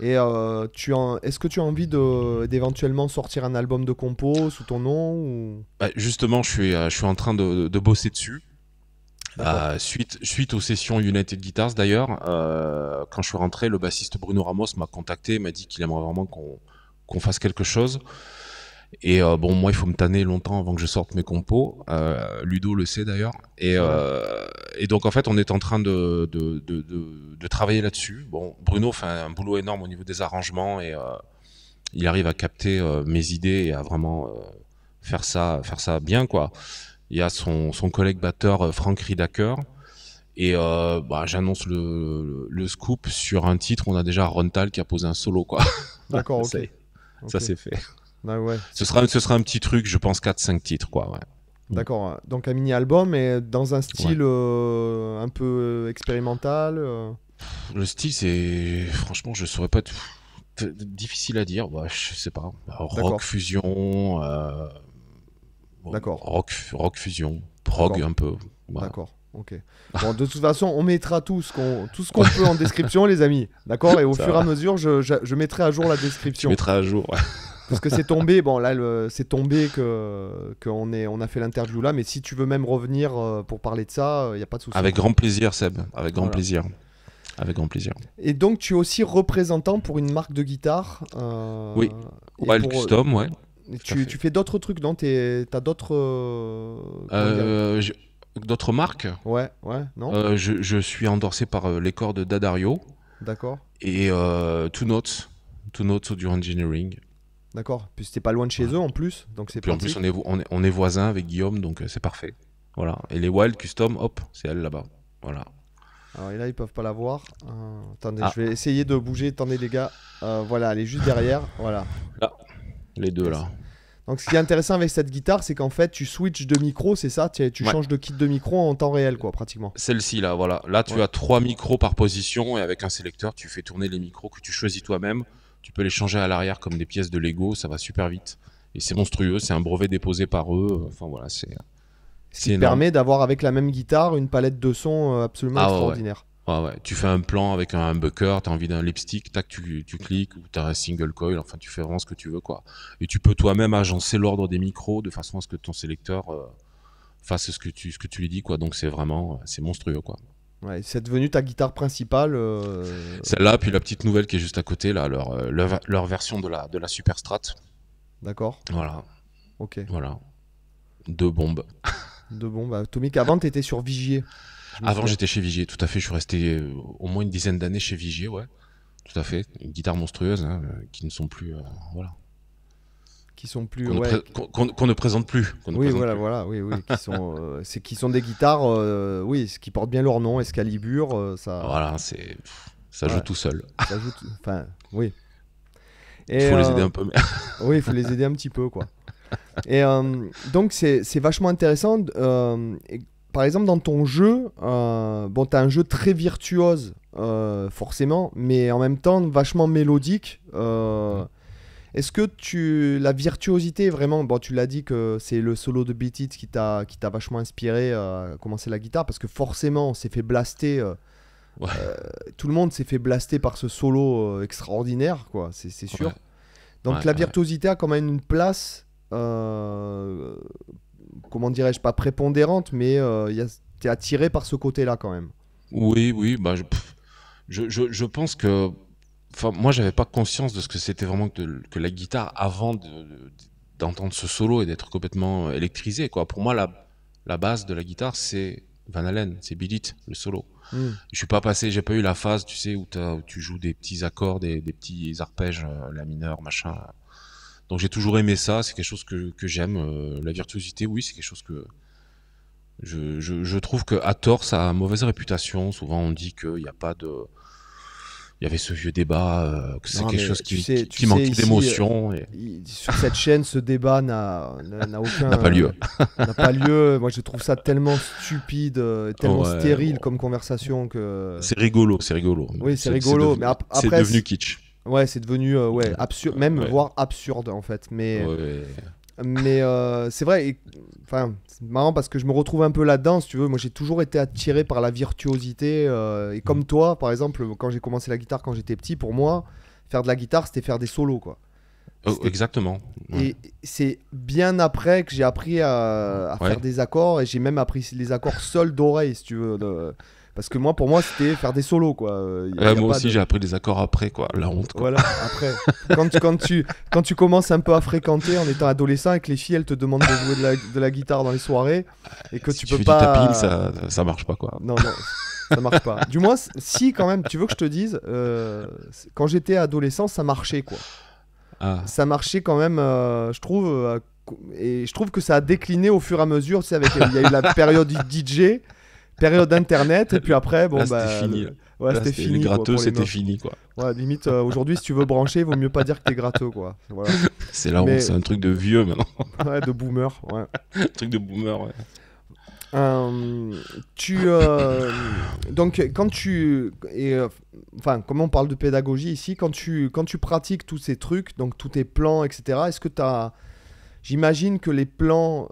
Et est-ce que tu as envie d'éventuellement sortir un album de compo sous ton nom ou... Bah, justement, je suis en train de bosser dessus. D'accord. Suite aux sessions United Guitars, d'ailleurs, quand je suis rentré, le bassiste Bruno Ramos m'a contacté, m'a dit qu'il aimerait vraiment qu'on fasse quelque chose. Et bon, moi, il faut me tanner longtemps avant que je sorte mes compos. Ludo le sait d'ailleurs. Et donc, en fait, on est en train de travailler là-dessus. Bon, Bruno fait un boulot énorme au niveau des arrangements et il arrive à capter mes idées et à vraiment faire ça bien, quoi. Il y a son collègue batteur Frank Ridaker. Et bah, j'annonce le scoop sur un titre. On a déjà Rontal qui a posé un solo, quoi. D'accord, Ça ok. y est, ça Ok. c'est fait. Ah ouais. Ce sera un petit truc, je pense 4-5 titres, quoi. Ouais. D'accord. Donc un mini-album, mais dans un style un peu expérimental. Le style, c'est. Franchement, je saurais pas. Difficile à dire. Bah, je sais pas. D'accord. Rock fusion. D'accord. Rock fusion. Prog D'accord. un peu. Voilà. D'accord. Ok. Bon, de toute façon, on mettra tout ce qu'on peut en description, les amis. D'accord. Et au Ça fur et va. à mesure, je mettrai à jour la Tu description. mettras à jour. Ouais. Parce que c'est tombé, bon là c'est tombé on a fait l'interview là, mais si tu veux même revenir pour parler de ça, il n'y a pas de souci. Avec grand plaisir, Seb, avec grand Voilà. plaisir. Avec grand plaisir. Et donc tu es aussi représentant pour une marque de guitare. Oui, et Wild pour- Custom, ouais. et tout à fait. tu fais d'autres trucs, non? T'as d'autres... comment dire? Euh, je- D'autres marques, Ouais, non? je suis endorsé par les corps de Dadario D'accord, et Two Notes Audio Engineering. d'accord. Puis c'était pas loin de chez Voilà. eux en plus, donc c'est Puis en pratique. plus, on est voisins avec Guillaume, donc c'est parfait. Voilà. Et les Wild Custom, hop, c'est elle là-bas. Voilà. Alors et là ils peuvent pas la voir. Attendez, Ah. je vais essayer de bouger. Attendez les gars. Voilà, elle est juste derrière. Voilà. Là, les deux là. Donc ce qui est intéressant avec cette guitare, c'est qu'en fait tu switches de micro, c'est ça? Tu Ouais. changes de kit de micro en temps réel, quoi, pratiquement. Celle-ci là, voilà. Là, tu Ouais. as 3 micros par position et avec un sélecteur, tu fais tourner les micros que tu choisis toi-même. Tu peux les changer à l'arrière comme des pièces de Lego, ça va super vite. Et c'est monstrueux, c'est un brevet déposé par eux. Enfin voilà, Ce qui c'est te énorme. permet d'avoir avec la même guitare une palette de sons absolument Ah ouais, ouais. extraordinaire. Ouais. Tu fais un plan avec un humbucker, t'as envie d'un lipstick, tac, tu cliques, ou t'as un single coil, enfin tu fais vraiment ce que tu veux, quoi. Et tu peux toi-même agencer l'ordre des micros de façon à ce que ton sélecteur fasse ce que tu lui dis, quoi. Donc c'est vraiment, c'est monstrueux, quoi. Ouais, c'est devenu ta guitare principale. Celle-là, puis la petite nouvelle qui est juste à côté, là, leur version de la Super Strat. D'accord, Voilà, ok. voilà. Deux bombes. De bon, bah, Tomic, avant t'étais sur Vigier. Je me Avant, souviens. j'étais chez Vigier, tout à fait. Je suis resté au moins une dizaine d'années chez Vigier, ouais. Tout à fait. Une guitare monstrueuse, hein, qui ne sont plus, voilà. Qui sont plus. Qu'on ne, Ouais. qu'on ne présente plus. Qu'on ne Oui, présente voilà, plus. oui, qui sont des guitares, oui, qui portent bien leur nom, Excalibur, ça, Voilà, ça joue Ouais. tout seul. ça joue, enfin, oui. Il faut les aider un peu. Mais... Oui, il faut les aider un petit peu, quoi. Et donc c'est vachement intéressant. Par exemple, dans ton jeu, bon, t'as un jeu très virtuose, forcément, mais en même temps vachement mélodique. Est-ce que la virtuosité est vraiment, bon, tu l'as dit que c'est le solo de Beat It qui t'a vachement inspiré à commencer la guitare, parce que forcément, on s'est fait blaster. Ouais. Tout le monde s'est fait blaster par ce solo extraordinaire, quoi. C'est sûr. Ouais. Donc Ouais, la ouais. virtuosité a quand même une place, comment dirais-je, pas prépondérante, mais t'es attiré par ce côté-là quand même. Oui, bah, je pense que. Enfin, moi, j'avais pas conscience de ce que c'était vraiment que la guitare avant d'entendre ce solo et d'être complètement électrisé, quoi. Pour moi, la base de la guitare, c'est Van Halen, c'est Beat It, le solo. Je suis pas passé, j'ai pas eu la phase, tu sais, où tu joues des petits accords, des petits arpèges, la mineur, machin. Donc j'ai toujours aimé ça, c'est quelque chose que j'aime. La virtuosité, oui, c'est quelque chose que je trouve que à tort, ça a mauvaise réputation. Souvent, on dit qu'il n'y a pas de. Il y avait ce vieux débat, que c'est Non, quelque mais chose tu qui sais, manquait ici, d'émotion. Et... Sur cette chaîne, ce débat n'a aucun. N'a pas lieu. N'a pas lieu. Moi, je trouve ça tellement stupide, tellement Ouais, stérile bon. comme conversation que. C'est rigolo, c'est rigolo. Oui, c'est rigolo, mais c'est après, devenu kitsch. Ouais, c'est devenu absurde, même Ouais. voire absurde en fait. Mais Ouais. c'est vrai. Enfin, c'est marrant parce que je me retrouve un peu là-dedans, si tu veux. Moi, j'ai toujours été attiré par la virtuosité. Et comme toi, par exemple, quand j'ai commencé la guitare quand j'étais petit, pour moi, faire de la guitare, c'était faire des solos, quoi. C'était- Exactement. Ouais. Et c'est bien après que j'ai appris à Ouais. faire des accords, et j'ai même appris les accords seuls d'oreille, si tu veux. Parce que moi, pour moi, c'était faire des solos, quoi. Y a Moi pas aussi, de- j'ai appris des accords après, quoi. La honte, quoi. Voilà, après, quand tu commences un peu à fréquenter en étant adolescent et que les filles elles te demandent de jouer de la guitare dans les soirées et que Si tu tu peux fais pas. du tapping, ça marche pas, quoi. Non, ça marche pas. Du moins, si quand même, tu veux que je te dise, quand j'étais adolescent, ça marchait, quoi. Ah. Ça marchait quand même, je trouve, et je trouve que ça a décliné au fur et à mesure, tu sais, il y a eu la période DJ. Période internet et puis après bon Là, bah c'était fini. ouais, Là, c'était fini les quoi, gratteux, pour les c'était meufs. fini, quoi. Ouais, limite aujourd'hui si tu veux brancher, vaut mieux pas dire que t'es gratteux quoi. Voilà. C'est la honte, Mais- c'est un truc de vieux maintenant. Ouais, de boomer, ouais. Un truc de boomer, ouais. Donc quand tu enfin comme on parle de pédagogie ici, quand tu pratiques tous ces trucs, donc tous tes plans, etc. Est-ce que j'imagine que les plans,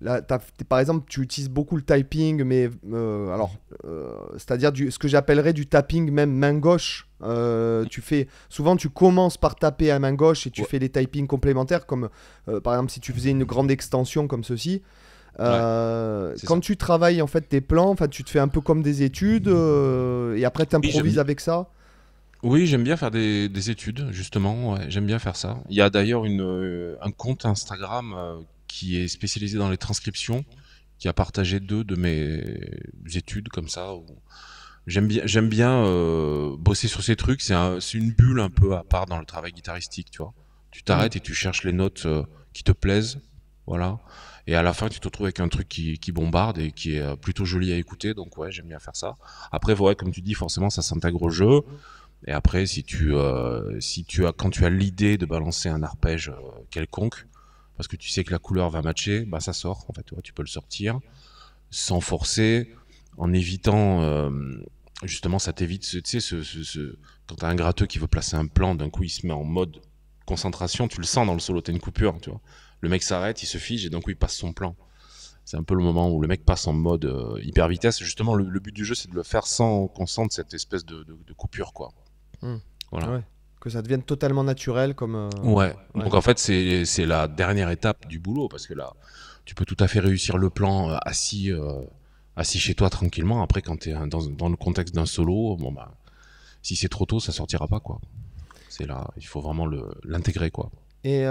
là, par exemple, tu utilises beaucoup le typing, mais c'est-à-dire ce que j'appellerais du tapping même main gauche. Souvent, tu commences par taper à main gauche et tu fais des typings complémentaires, comme par exemple si tu faisais une grande extension comme ceci. Quand tu travailles en fait tes plans, tu te fais un peu comme des études et après tu improvises avec ça. Oui, j'aime bien faire des études, justement. Ouais, j'aime bien faire ça. Il y a d'ailleurs un compte Instagram qui est spécialisé dans les transcriptions, qui a partagé 2 de mes études comme ça. J'aime bien bosser sur ces trucs. C'est une bulle un peu à part dans le travail guitaristique, tu vois. Tu t'arrêtes et tu cherches les notes qui te plaisent, voilà. Et à la fin, tu te retrouves avec un truc qui bombarde et qui est plutôt joli à écouter. Donc ouais, j'aime bien faire ça. Après, ouais, comme tu dis, forcément, ça s'intègre au jeu. Et après, quand tu as l'idée de balancer un arpège quelconque, parce que tu sais que la couleur va matcher, bah ça sort. En fait, tu peux le sortir sans forcer, en évitant justement, ça t'évite, tu sais, quand t'as un gratteux qui veut placer un plan, d'un coup il se met en mode concentration, tu le sens dans le solo, t'as une coupure, tu vois. Le mec s'arrête, il se fige et d'un coup il passe son plan. C'est un peu le moment où le mec passe en mode hyper vitesse. Justement, le but du jeu, c'est de le faire sans qu'on sente cette espèce de coupure, quoi. Voilà. Ouais. Que ça devienne totalement naturel comme. Ouais. Donc en fait, c'est la dernière étape du boulot parce que là, tu peux tout à fait réussir le plan assis chez toi tranquillement. Après, quand tu es dans le contexte d'un solo, bon bah, si c'est trop tôt, ça sortira pas, quoi. C'est là, il faut vraiment l'intégrer, quoi. Et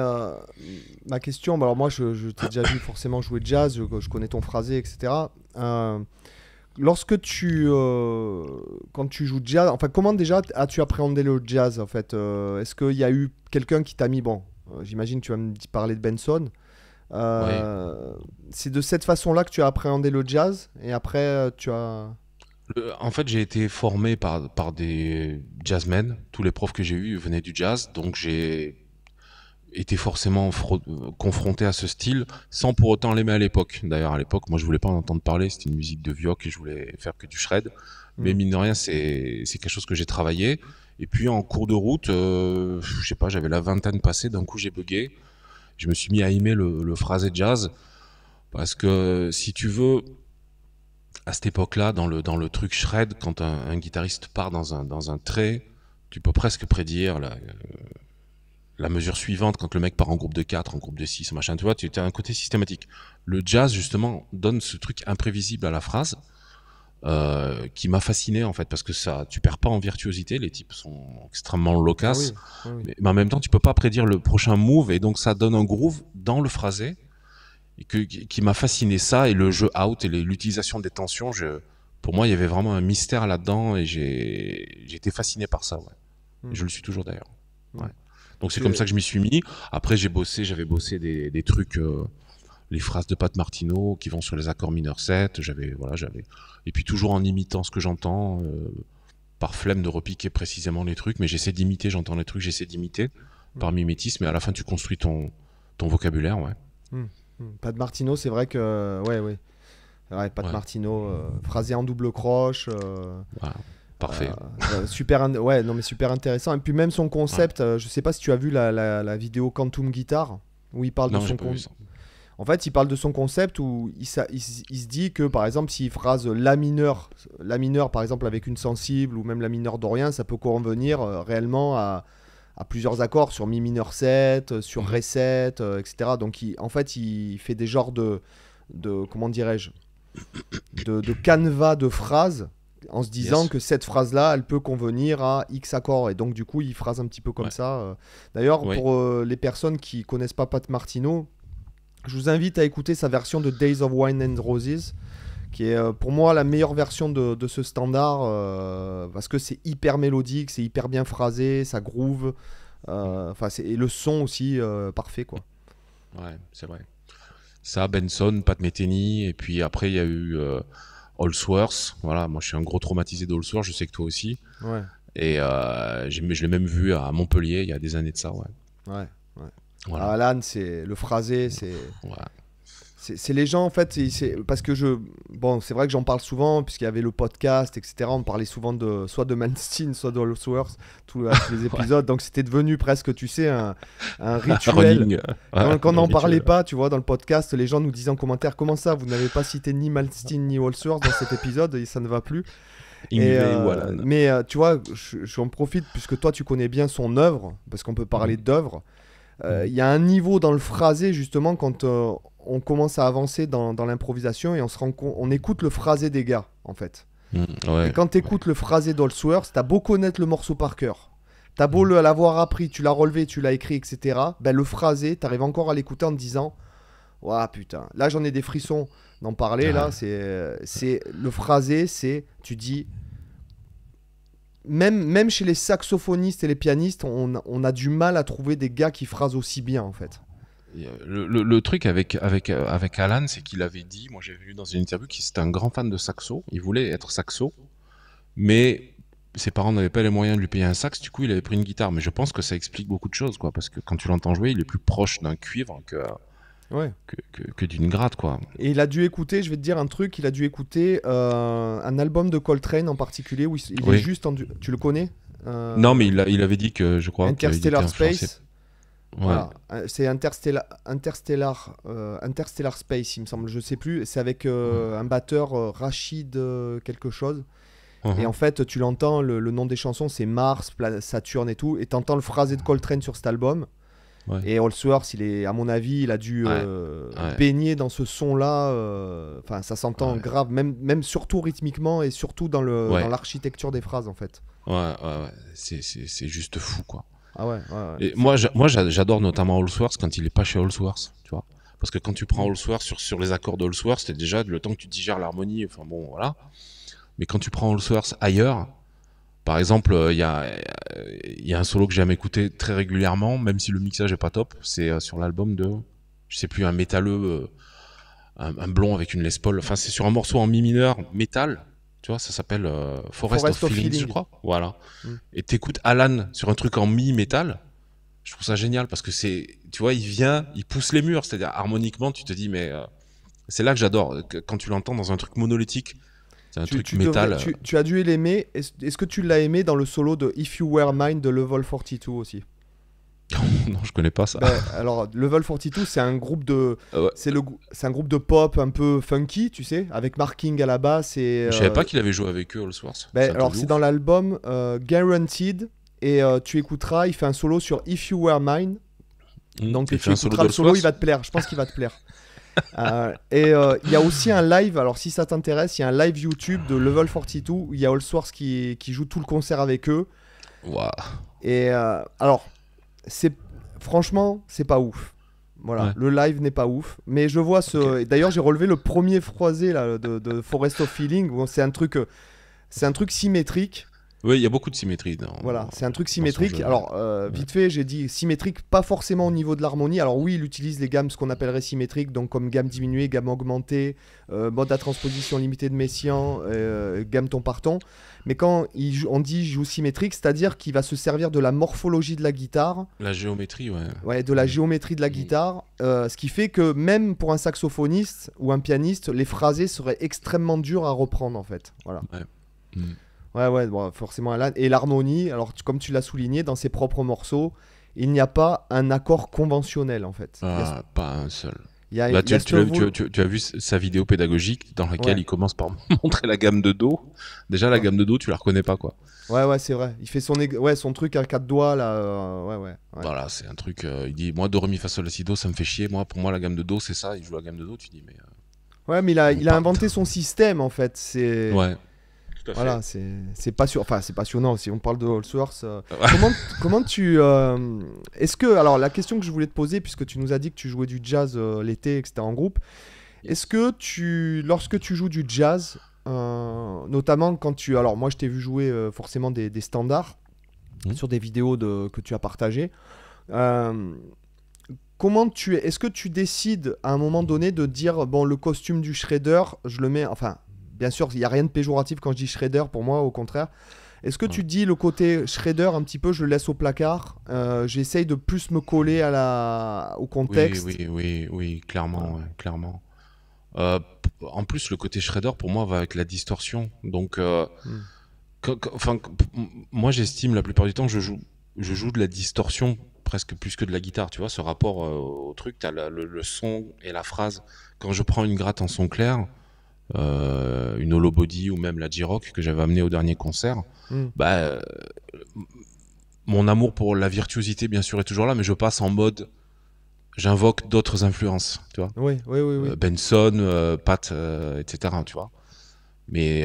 ma question, alors moi je t'ai déjà vu forcément jouer jazz, je connais ton phrasé, etc. Lorsque quand tu joues jazz, enfin comment déjà as-tu appréhendé le jazz en fait? Est-ce qu'il y a eu quelqu'un qui t'a mis, bon, j'imagine que tu vas me parler de Benson. Ouais. C'est de cette façon-là que tu as appréhendé le jazz et après tu as... En fait, j'ai été formé par des jazzmen. Tous les profs que j'ai eus venaient du jazz, donc j'ai été forcément confronté à ce style sans pour autant l'aimer à l'époque. D'ailleurs, à l'époque, moi je voulais pas en entendre parler, c'était une musique de vioc et je voulais faire que du shred. Mais mine de rien, c'est quelque chose que j'ai travaillé. Et puis en cours de route, je sais pas, j'avais la vingtaine passée, d'un coup j'ai bugué. Je me suis mis à aimer le phrasé jazz parce que si tu veux, à cette époque-là, dans le truc shred, quand un guitariste part dans un trait, tu peux presque prédire la mesure suivante quand le mec part en groupe de 4, en groupe de 6, machin, tu vois, tu as un côté systématique. Le jazz, justement, donne ce truc imprévisible à la phrase qui m'a fasciné, en fait, parce que ça, tu perds pas en virtuosité, les types sont extrêmement loquaces, mais en même temps, tu peux pas prédire le prochain move, et donc ça donne un groove dans le phrasé qui m'a fasciné, ça, et le jeu out, et l'utilisation des tensions, pour moi, il y avait vraiment un mystère là-dedans, et j'ai été fasciné par ça, ouais. Et je le suis toujours, d'ailleurs. Ouais. Donc c'est comme ça que je m'y suis mis. Après j'avais bossé des trucs, les phrases de Pat Martino qui vont sur les accords mineurs 7. Et puis toujours en imitant ce que j'entends, par flemme de repiquer précisément les trucs, mais j'essaie d'imiter, j'entends les trucs, j'essaie d'imiter par mimétisme. Et à la fin tu construis ton vocabulaire, ouais. Pat Martino, c'est vrai que ouais, Pat Martino, phrasé en double croche. Voilà. Parfait. Super intéressant. Et puis même son concept, je sais pas si tu as vu la vidéo Quantum Guitar où il parle de son concept. En fait, il parle de son concept où il se dit que par exemple, s'il phrase la mineur par exemple avec une sensible ou même la mineure d'Orient, ça peut convenir réellement à plusieurs accords sur mi mineur 7, sur ré 7, etc. Donc en fait, il fait des genres de comment dirais-je, de canevas de phrases en se disant que cette phrase-là, elle peut convenir à X accords. Et donc, du coup, il phrase un petit peu comme ça. D'ailleurs, pour les personnes qui connaissent pas Pat Martino, je vous invite à écouter sa version de Days of Wine and Roses, qui est pour moi la meilleure version de ce standard, parce que c'est hyper mélodique, c'est hyper bien phrasé, ça groove. Et le son aussi, parfait, quoi. Ouais, c'est vrai. Ça, Benson, Pat Metheny, et puis après, il y a eu... Allsworth, voilà, moi je suis un gros traumatisé d'Allsworth, je sais que toi aussi. Ouais. Et je l'ai même vu à Montpellier il y a des années de ça, ouais. Ouais. Voilà. Alan, c'est le phrasé, c'est. Voilà. C'est les gens en fait, parce que bon, c'est vrai que j'en parle souvent puisqu'il y avait le podcast, etc. On parlait souvent soit de Malmsteen, soit de Allsworth, tous les épisodes. Donc c'était devenu presque, tu sais, un rituel. Running, Quand on n'en parlait rituel. pas, tu vois, dans le podcast, les gens nous disaient en commentaire comment ça, vous n'avez pas cité ni Malmsteen ni Allsworth dans cet épisode et ça ne va plus. Ingve ou Alan. Mais tu vois, j'en profite puisque toi tu connais bien son œuvre, parce qu'on peut parler d'œuvre. Il y a un niveau dans le phrasé justement quand on commence à avancer dans l'improvisation et on écoute le phrasé des gars en fait. Ouais, Et quand tu écoutes le phrasé d'Allsworth, t'as beau connaître le morceau par cœur, t'as beau l'avoir appris, tu l'as relevé, tu l'as écrit, etc. Ben, le phrasé, t'arrives encore à l'écouter en te disant ouah putain, là j'en ai des frissons d'en parler. Là c'est le phrasé, tu dis. Même chez les saxophonistes et les pianistes, on a du mal à trouver des gars qui phrasent aussi bien en fait. Le truc avec Alan, c'est qu'il avait dit, moi j'ai vu dans une interview qu'il était un grand fan de saxo, il voulait être saxo, mais ses parents n'avaient pas les moyens de lui payer un sax, du coup il avait pris une guitare. Mais je pense que ça explique beaucoup de choses, quoi, parce que quand tu l'entends jouer, il est plus proche d'un cuivre que d'une gratte, quoi. Et il a dû écouter, je vais te dire un truc, il a dû écouter un album de Coltrane en particulier où il est juste en tu le connais Non, mais il avait dit que je crois Interstellar Space. Ouais. Voilà. C'est Interstellar Space, il me semble, je sais plus. C'est avec un batteur Rachid quelque chose. Et en fait, tu l'entends, le nom des chansons, c'est Mars, Saturne et tout. Et t'entends le phrasé de Coltrane sur cet album. Ouais. Et Allsworth, à mon avis, il a dû baigner dans ce son-là. Enfin, ça s'entend grave, même surtout rythmiquement et surtout dans l'architecture des phrases, en fait. Ouais. C'est juste fou, quoi. Ah ouais. Et moi, j'adore notamment Allsworth quand il est pas chez Allsworth, tu vois. Parce que quand tu prends Allsworth sur les accords d'Allsworth, c'est déjà le temps que tu digères l'harmonie. Enfin bon, voilà. Mais quand tu prends Allsworth ailleurs, par exemple, il y a un solo que j'aime écouter très régulièrement, même si le mixage est pas top. C'est sur l'album de, je sais plus, un métalleux, un blond avec une Les Paul. Enfin, c'est sur un morceau en mi mineur métal. Tu vois, ça s'appelle Forest of Feelings, je crois. Voilà. Et t'écoutes Alan sur un truc en mi métal. Je trouve ça génial parce que tu vois, il pousse les murs. C'est-à-dire harmoniquement, tu te dis, mais c'est là que j'adore quand tu l'entends dans un truc monolithique. C'est un truc métal. Tu as dû l'aimer. Est-ce que tu l'as aimé dans le solo de If You Were Mine de Level 42 aussi? Non, je connais pas ça. Alors, Level 42, c'est un groupe de, c'est un groupe de pop un peu funky, tu sais, avec Mark King à la basse. Je savais pas qu'il avait joué avec eux Allsworth. Alors, c'est dans l'album Guaranteed, et tu écouteras, il fait un solo sur If You Were Mine. Donc, tu écouteras le solo, il va te plaire. Je pense qu'il va te plaire. Et il y a aussi un live, alors si ça t'intéresse, il y a un live YouTube de Level 42 où il y a Allsworth qui joue tout le concert avec eux. Wow. Et alors, franchement, c'est pas ouf. Voilà, le live n'est pas ouf. Mais je vois D'ailleurs, j'ai relevé le premier phrasé là, de Forest of Feeling où c'est un truc symétrique. Oui, il y a beaucoup de symétrie. Voilà, c'est un truc symétrique. Alors, vite fait, j'ai dit symétrique, pas forcément au niveau de l'harmonie. Alors oui, il utilise les gammes, ce qu'on appellerait symétriques, donc comme gamme diminuée, gamme augmentée, mode à transposition limitée de Messiaen, gamme ton par ton. Mais quand on dit joue symétrique, c'est-à-dire qu'il va se servir de la morphologie de la guitare. La géométrie, Ouais, de la géométrie de la guitare. Ce qui fait que même pour un saxophoniste ou un pianiste, les phrasés seraient extrêmement durs à reprendre en fait. Voilà. Ouais, bon, forcément Alan. Et l'harmonie, alors comme tu l'as souligné, dans ses propres morceaux, il n'y a pas un accord conventionnel en fait. Pas un seul. Tu as vu sa vidéo pédagogique dans laquelle il commence par montrer la gamme de Do. Déjà, la gamme de Do, tu la reconnais pas, quoi. Ouais, c'est vrai. Il fait son truc à 4 doigts, là. Ouais. Voilà, c'est un truc... il dit, moi, Do, Ré, Mi, Fa, Sol, La, Si, Do, ça me fait chier. Pour moi, la gamme de Do, c'est ça. Il joue la gamme de Do, tu dis, mais... Ouais, mais il a inventé son système, en fait. Ouais. Voilà, c'est passionnant si on parle de Allsworth. Comment tu est-ce que alors la question que je voulais te poser, puisque tu nous as dit que tu jouais du jazz l'été, etc. en groupe, est-ce que lorsque tu joues du jazz, notamment quand alors moi je t'ai vu jouer forcément des standards sur des vidéos que tu as partagées, est-ce que tu décides à un moment donné de dire bon, le costume du shredder, je le mets, enfin bien sûr, il n'y a rien de péjoratif quand je dis shredder pour moi, au contraire. Est-ce que tu dis le côté shredder un petit peu, je le laisse au placard, j'essaye de plus me coller au contexte. Oui, clairement, clairement. En plus, le côté shredder pour moi va avec la distorsion. Donc, Hmm. enfin, moi j'estime la plupart du temps que je joue de la distorsion presque plus que de la guitare. Tu vois, ce rapport au truc, t'as le son et la phrase. Quand je prends une gratte en son clair, une hollow body ou même la J-Rock que j'avais amené au dernier concert, Hmm. bah, mon amour pour la virtuosité bien sûr est toujours là, mais je passe en mode j'invoque d'autres influences, tu vois. Oui, oui, oui, oui. Benson, Pat, etc. Tu vois. Mais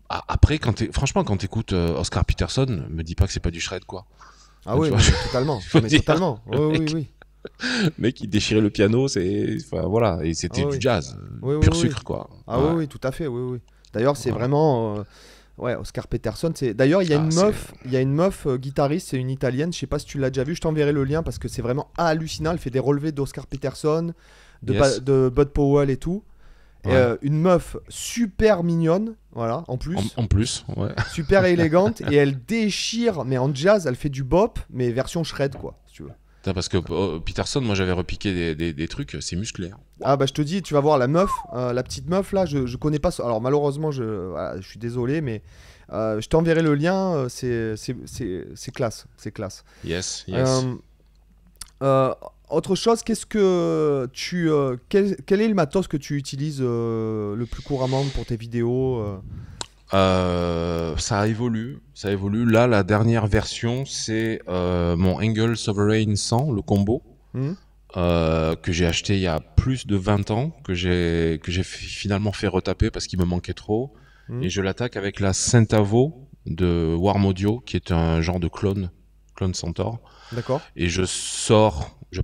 après, franchement, quand t'écoutes Oscar Peterson, me dis pas que c'est pas du shred, quoi. Ah Tu oui, vois, non, mais totalement. faut Non, mais dire, totalement. Oui, le oui, mec, oui. le mec, il déchirait le piano, enfin voilà, et Ah c'était oui, du oui. jazz, Oui, oui, pur oui. sucre, quoi. Ah oui, Ouais, oui, tout à fait, oui, oui. D'ailleurs, c'est voilà. vraiment... Ouais, Oscar Peterson, c'est... D'ailleurs, il y a Ah, une c'est, meuf, il y a une meuf guitariste, c'est une italienne, je sais pas si tu l'as déjà vu, je t'enverrai le lien parce que c'est vraiment hallucinant, elle fait des relevés d'Oscar Peterson, yes, de Bud Powell et tout. Et, ouais. une meuf super mignonne, voilà, en plus, En plus, ouais. super élégante, et elle déchire, mais en jazz, elle fait du bop, mais version shred, quoi, si tu veux. Putain, parce que Peterson, moi j'avais repiqué des trucs, c'est musclé, hein. Ah bah je te dis, tu vas voir la meuf, la petite meuf là, je connais pas. Alors malheureusement, voilà, je suis désolé, mais je t'enverrai le lien. C'est classe, c'est classe. Yes, yes. Euh, euh, Autre chose, qu'est-ce que quel est le matos que tu utilises le plus couramment pour tes vidéos Ça évolue, ça évolue. Là, la dernière version, c'est mon Engel Sovereign 100, le combo, hmm. que j'ai acheté il y a plus de 20 ans, que j'ai finalement fait retaper parce qu'il me manquait trop. Hmm. Et je l'attaque avec la Centavo de Warm Audio, qui est un genre de clone Centaur. D'accord. Et je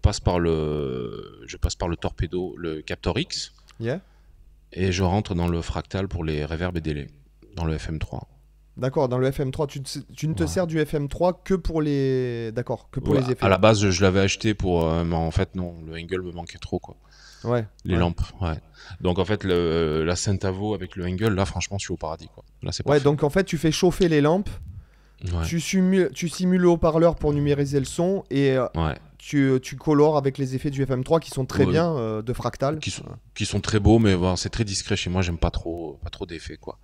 passe par le torpedo, le Captor X, Yeah. et je rentre dans le fractal pour les reverbs et délais, dans le FM3. D'accord. Dans le FM3, tu ne te Voilà. sers du FM3 que pour les, d'accord, que pour Ouais, les à effets. la base, je l'avais acheté pour. Mais en fait, non, le Engel me manquait trop, quoi. Ouais. Les Ouais. lampes, ouais. Donc, en fait, la Centavo avec le Engel, là, franchement, je suis au paradis, quoi. Là, c'est Ouais. parfait. Donc en fait, tu fais chauffer les lampes. Ouais, Tu simules le haut-parleur pour numériser le son et ouais. tu colores avec les effets du FM3 qui sont très Ouais, bien de fractal. qui sont très beaux, mais bon, c'est très discret chez moi, j'aime pas trop d'effets, quoi.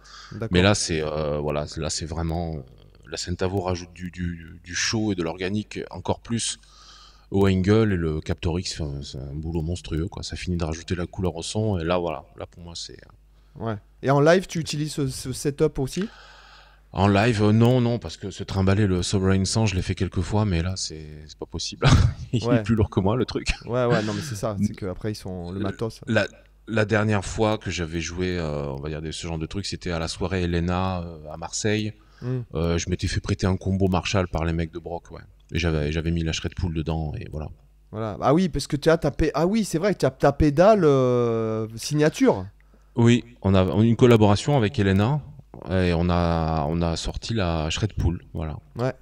Mais D'accord. là, voilà, là, c'est vraiment. La Centavo rajoute du show et de l'organique encore plus au Engel, et le Captor X, enfin, c'est un boulot monstrueux, quoi. Ça finit de rajouter la couleur au son, et là, voilà. Là, pour moi, c'est. Ouais. Et en live, tu utilises ce setup aussi? En live, non, non, parce que se trimballer le Sovereign 100, je l'ai fait quelques fois, mais là, c'est pas possible. Il est Ouais. plus lourd que moi, le truc. Ouais, ouais, non, mais c'est ça. C'est qu'après, ils sont le matos. La, la dernière fois que j'avais joué, on va dire, ce genre de truc, c'était à la soirée Elena à Marseille. Hmm. Je m'étais fait prêter un combo Marshall par les mecs de Brock, ouais. Et j'avais mis la shred pool dedans, et voilà. Voilà. Ah oui, parce que tu as tapé. Ah oui, c'est vrai que tu as ta pédale signature. Oui, on a une collaboration avec Elena, et on a sorti la shred pool, voilà. Ouais.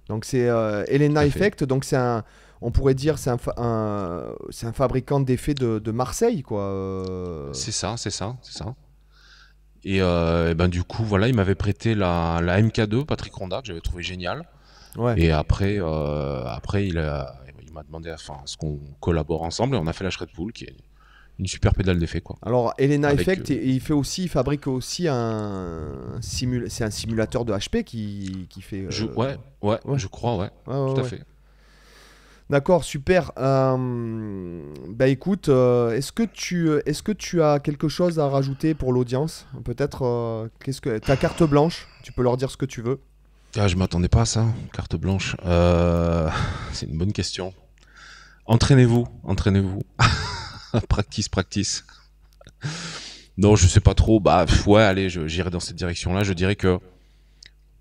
Donc c'est Tout Elena à fait. Effect. Donc c'est un. On pourrait dire c'est un fabricant d'effets de Marseille, quoi. C'est ça, c'est ça, c'est ça. Et ben du coup, voilà, il m'avait prêté la MK2, Patrick Ronda, que j'avais trouvé génial. Ouais. Et après il m'a demandé enfin, à ce qu'on collabore ensemble, et on a fait la shred pool, qui est une super pédale d'effet, quoi. Alors, Elena Avec, Effect, il fabrique aussi c'est un simulateur de HP qui fait. ouais, ouais, Ouais, je crois, ouais, ouais, ouais, tout à ouais. fait. D'accord, super. Bah écoute, est-ce que tu as quelque chose à rajouter pour l'audience? Peut-être, qu'est-ce que ta carte blanche? Tu peux leur dire ce que tu veux. Ah, je m'attendais pas à ça, carte blanche. C'est une bonne question. Entraînez-vous, entraînez-vous. Practice, practice. Non, je sais pas trop. Bah ouais, allez, j'irai dans cette direction-là. Je dirais que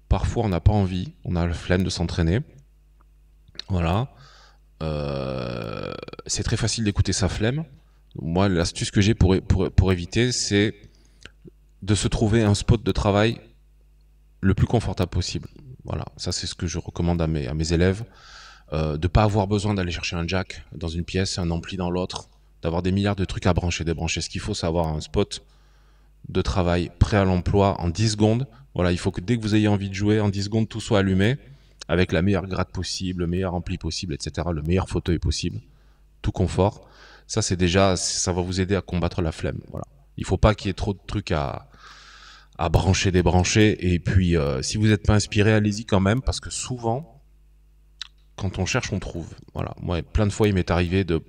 parfois on n'a pas envie, on a le flemme de s'entraîner. Voilà. C'est très facile d'écouter sa flemme. Moi, l'astuce que j'ai pour éviter, c'est de se trouver un spot de travail le plus confortable possible. Voilà, ça c'est ce que je recommande à mes élèves. De pas avoir besoin d'aller chercher un jack dans une pièce, un ampli dans l'autre, d'avoir des milliards de trucs à brancher, débrancher. Ce qu'il faut, c'est avoir un spot de travail prêt à l'emploi en 10 secondes. Voilà, il faut que dès que vous ayez envie de jouer, en 10 secondes, tout soit allumé, avec la meilleure gratte possible, le meilleur ampli possible, etc., le meilleur fauteuil possible, tout confort. Ça, c'est déjà, ça va vous aider à combattre la flemme. Voilà. Il faut pas qu'il y ait trop de trucs à brancher, débrancher. Et puis, si vous n'êtes pas inspiré, allez-y quand même, parce que souvent, quand on cherche, on trouve. Voilà. Moi, plein de fois, il m'est arrivé de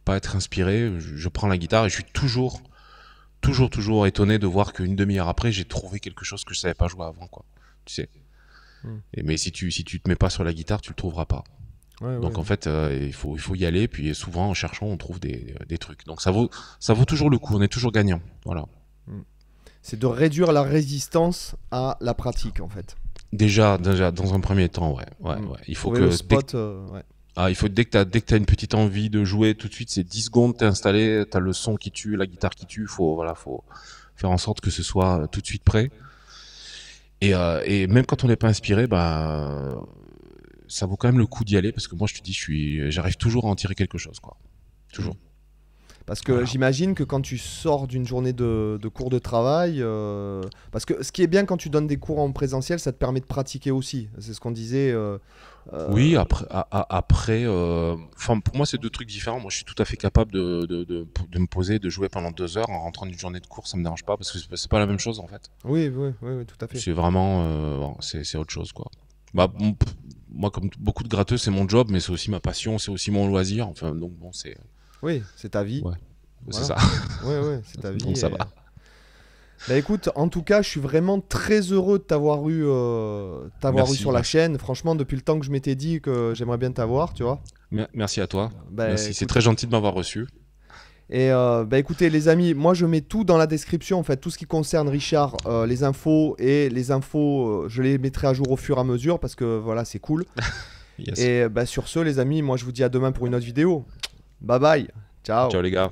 pas être inspiré. Je prends la guitare et je suis toujours étonné de voir qu'une demi-heure après, j'ai trouvé quelque chose que je savais pas jouer avant, quoi. Tu sais. Mais si tu te mets pas sur la guitare, tu le trouveras pas. Donc en fait, il faut y aller. Puis souvent, en cherchant, on trouve des trucs. Donc ça vaut toujours le coup. On est toujours gagnant. Voilà. C'est de réduire la résistance à la pratique, en fait. Déjà, dans un premier temps, ouais. Il faut trouver que le spot, il faut dès que t'as une petite envie de jouer tout de suite, c'est 10 secondes, t'es installé, t'as le son qui tue, la guitare qui tue. Faut faire en sorte que ce soit tout de suite prêt. Et même quand on n'est pas inspiré, ça vaut quand même le coup d'y aller parce que moi, je te dis, j'arrive toujours à en tirer quelque chose, quoi. Toujours. Parce que j'imagine que quand tu sors d'une journée de cours de travail, parce que ce qui est bien quand tu donnes des cours en présentiel, ça te permet de pratiquer aussi. C'est ce qu'on disait. Oui, après, pour moi, c'est deux trucs différents. Moi, je suis tout à fait capable de me poser, de jouer pendant 2 heures en rentrant d'une journée de cours, ça me dérange pas parce que c'est pas la même chose en fait. Oui, tout à fait. C'est vraiment, c'est autre chose, quoi. Moi, comme beaucoup de gratteux, c'est mon job, mais c'est aussi ma passion, c'est aussi mon loisir. Enfin, donc bon, c'est. Oui, c'est ta vie. Ouais, voilà. C'est ça. Ouais, c'est ta vie. Donc ça va. Bah écoute, en tout cas, je suis vraiment très heureux de t'avoir eu, sur la chaîne. Franchement, depuis le temps que je m'étais dit que j'aimerais bien t'avoir, tu vois. Merci à toi. Merci, écoute... c'est très gentil de m'avoir reçu. Et écoutez les amis, moi je mets tout dans la description, en fait, tout ce qui concerne Richard, les infos, je les mettrai à jour au fur et à mesure parce que voilà, c'est cool. Yes. Et sur ce les amis, moi je vous dis à demain pour une autre vidéo. Bye bye, ciao. Ciao les gars.